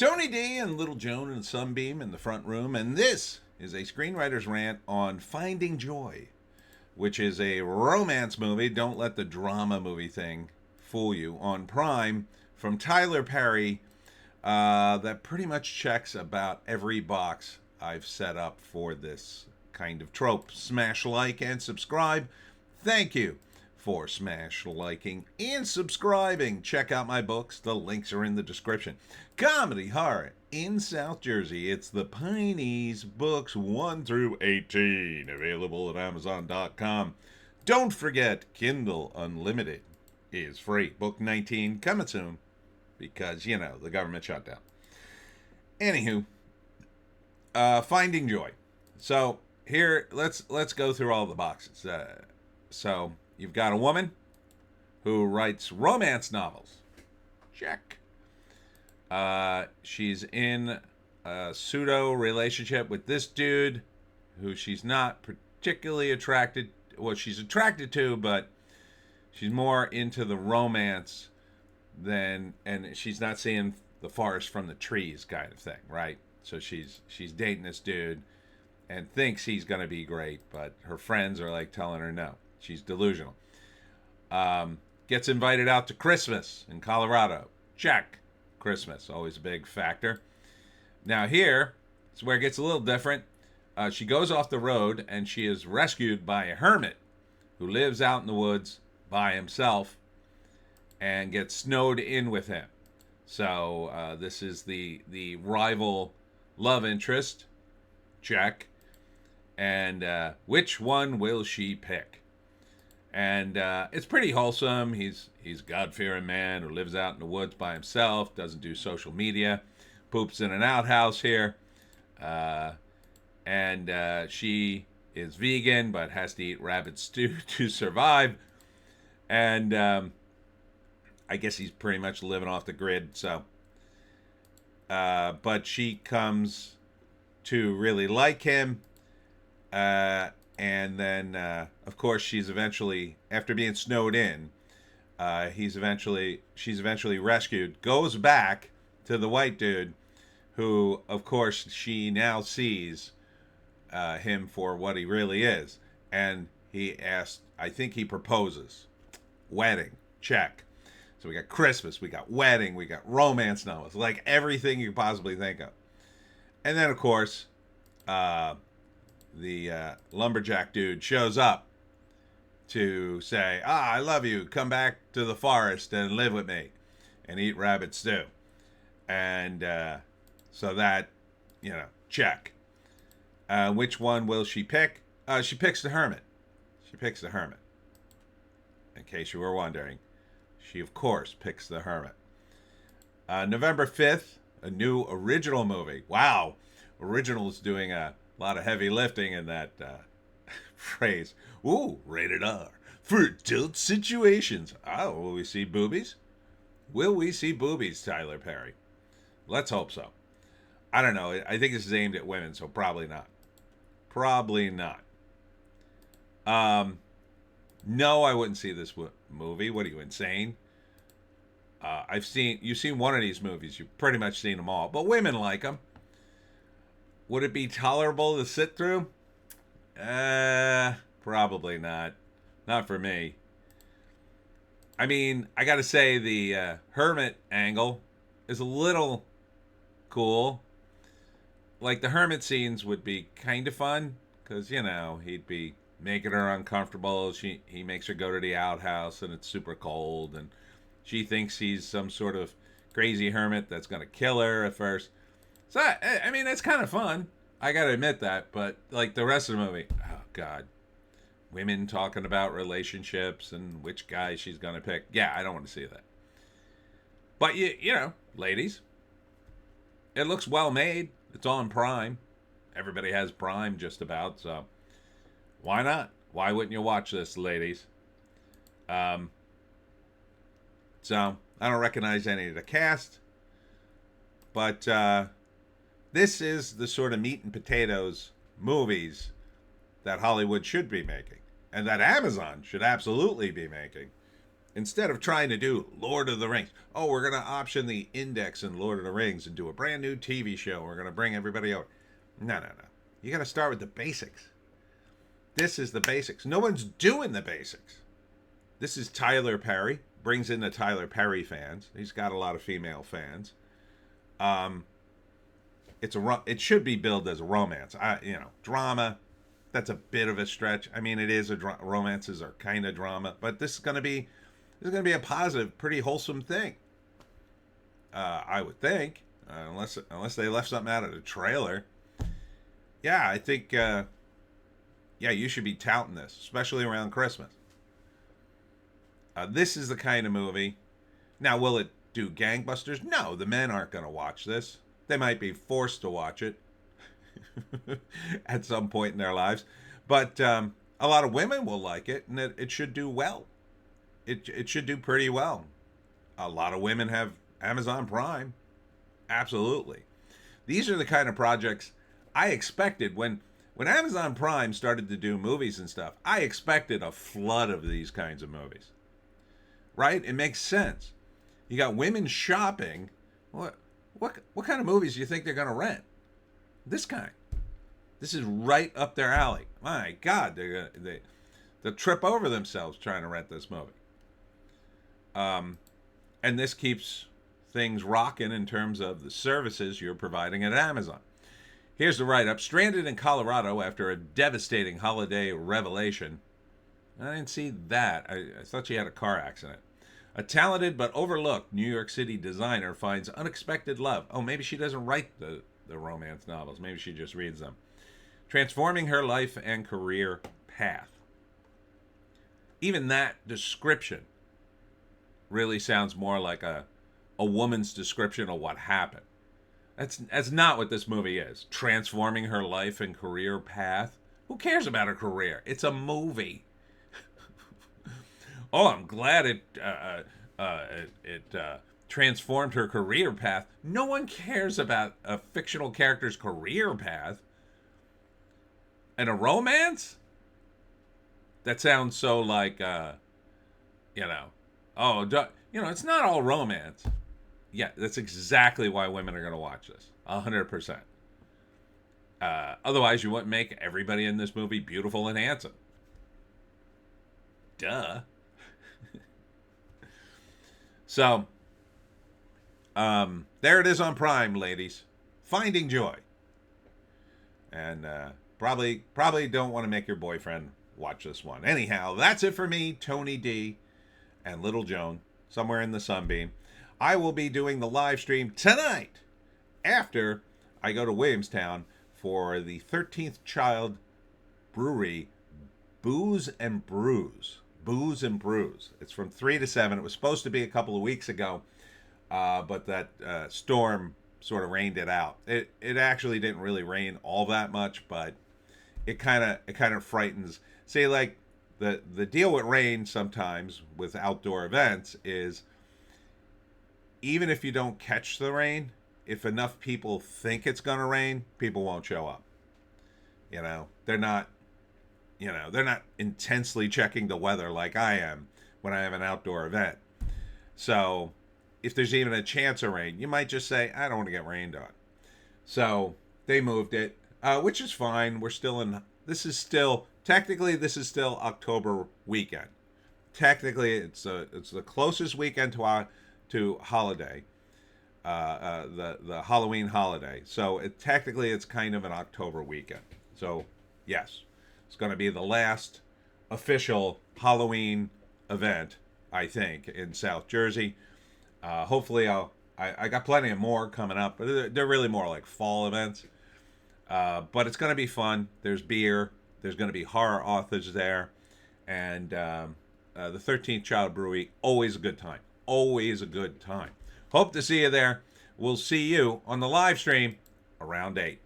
Tony D and Little Joan and Sunbeam in the front room, and this is a screenwriter's rant on Finding Joy, which is a romance movie. Don't let the drama movie thing fool you. On Prime, from Tyler Perry, that pretty much checks about every box I've set up for this kind of trope. Smash like and subscribe. Thank you for smash liking and subscribing. Check out my books. The links are in the description. Comedy horror in South Jersey. It's the Pineys books 1 through 18, available at Amazon.com. Don't forget, Kindle Unlimited is free. Book 19 coming soon because, you know, the government shutdown. Anywho, Finding Joy. So here, let's go through all the boxes. So you've got a woman who writes romance novels. Check. She's in a pseudo relationship with this dude who she's not particularly attracted. Well, she's attracted to, but she's more into the romance than, and she's not seeing the forest from the trees kind of thing, right? So she's dating this dude and thinks he's gonna be great, but her friends are like telling her no. She's delusional. Gets invited out to Christmas in Colorado. Check. Christmas, always a big factor. Now here is where it gets a little different. She goes off the road and she is rescued by a hermit who lives out in the woods by himself and gets snowed in with him. So this is the rival love interest. Check. And which one will she pick? And it's pretty wholesome. He's a God-fearing man who lives out in the woods by himself, doesn't do social media, poops in an outhouse here. And she is vegan but has to eat rabbit stew to survive. And I guess he's pretty much living off the grid. So, but she comes to really like him. And then, of course, she's eventually, after being snowed in, she's eventually rescued, goes back to the white dude, who, of course, she now sees him for what he really is. And he asks, I think he proposes. Wedding, check. So we got Christmas, we got wedding, we got romance novels, like everything you could possibly think of. And then, of course, the lumberjack dude shows up to say, I love you, come back to the forest and live with me and eat rabbit stew. And so that, check. Which one will she pick? She picks the hermit. She picks the hermit. In case you were wondering, she of course picks the hermit. November 5th, a new original movie. Wow, original's doing a lot of heavy lifting in that phrase. Ooh, rated R for adult situations. Oh, will we see boobies? Will we see boobies, Tyler Perry? Let's hope so. I don't know. I think this is aimed at women, so probably not. Probably not. No, I wouldn't see this movie. What are you, insane? You've seen one of these movies. You've pretty much seen them all. But women like them. Would it be tolerable to sit through? Probably not. Not for me. I mean, I gotta say the hermit angle is a little cool. Like, the hermit scenes would be kind of fun, because, he'd be making her uncomfortable. He makes her go to the outhouse, and it's super cold, and she thinks he's some sort of crazy hermit that's gonna kill her at first. So, I mean, it's kind of fun. I gotta admit that. But, like, the rest of the movie, oh, God. Women talking about relationships and which guy she's gonna pick. Yeah, I don't want to see that. But, ladies, it looks well made. It's on Prime. Everybody has Prime just about, so why not? Why wouldn't you watch this, ladies? So, I don't recognize any of the cast. But, this is the sort of meat and potatoes movies that Hollywood should be making, and that Amazon should absolutely be making. Instead of trying to do Lord of the Rings, oh, we're going to option the index in Lord of the Rings and do a brand new TV show. We're going to bring everybody over. No, no, no. You got to start with the basics. This is the basics. No one's doing the basics. This is Tyler Perry. Brings in the Tyler Perry fans. He's got a lot of female fans. It should be billed as a romance. Drama. That's a bit of a stretch. I mean, it is romances are kind of drama, but this is going to be a positive, pretty wholesome thing. I would think, unless they left something out of the trailer. Yeah, I think. You should be touting this, especially around Christmas. This is the kind of movie. Now, will it do gangbusters? No, the men aren't going to watch this. They might be forced to watch it at some point in their lives. But a lot of women will like it, and it should do well. It should do pretty well. A lot of women have Amazon Prime. Absolutely. These are the kind of projects I expected when Amazon Prime started to do movies and stuff. I expected a flood of these kinds of movies. Right? It makes sense. You got women shopping. What kind of movies do you think they're going to rent? This kind. This is right up their alley. My God, they'll trip over themselves trying to rent this movie. And this keeps things rocking in terms of the services you're providing at Amazon. Here's the write-up. Stranded in Colorado after a devastating holiday revelation. I didn't see that. I thought she had a car accident. A talented but overlooked New York City designer finds unexpected love. Oh, maybe she doesn't write the romance novels. Maybe she just reads them. Transforming her life and career path. Even that description really sounds more like a woman's description of what happened. That's not what this movie is. Transforming her life and career path. Who cares about her career? It's a movie. Oh, I'm glad it transformed her career path. No one cares about a fictional character's career path. And a romance? That sounds so like, it's not all romance. Yeah, that's exactly why women are going to watch this. 100%. Otherwise, you wouldn't make everybody in this movie beautiful and handsome. Duh. So, there it is on Prime, ladies. Finding Joy. And probably don't want to make your boyfriend watch this one. Anyhow, that's it for me, Tony D, and Little Joan, somewhere in the Sunbeam. I will be doing the live stream tonight after I go to Williamstown for the 13th Child Brewery Booze and Brews. Booze and Brews. It's from 3 to 7. It was supposed to be a couple of weeks ago, but that storm sort of rained it out. It actually didn't really rain all that much, but it kind of frightens. See, like the deal with rain sometimes with outdoor events is even if you don't catch the rain, if enough people think it's going to rain, people won't show up. They're not intensely checking the weather like I am when I have an outdoor event. So if there's even a chance of rain, you might just say, I don't want to get rained on. So they moved it, which is fine. This is still October weekend. Technically, it's the closest weekend to holiday, the Halloween holiday. So technically it's kind of an October weekend. So yes, it's going to be the last official Halloween event, I think, in South Jersey. Hopefully I got plenty of more coming up, but they're really more like fall events. But it's going to be fun. There's beer. There's going to be horror authors there. And the 13th Child Brewery, always a good time. Always a good time. Hope to see you there. We'll see you on the live stream around 8.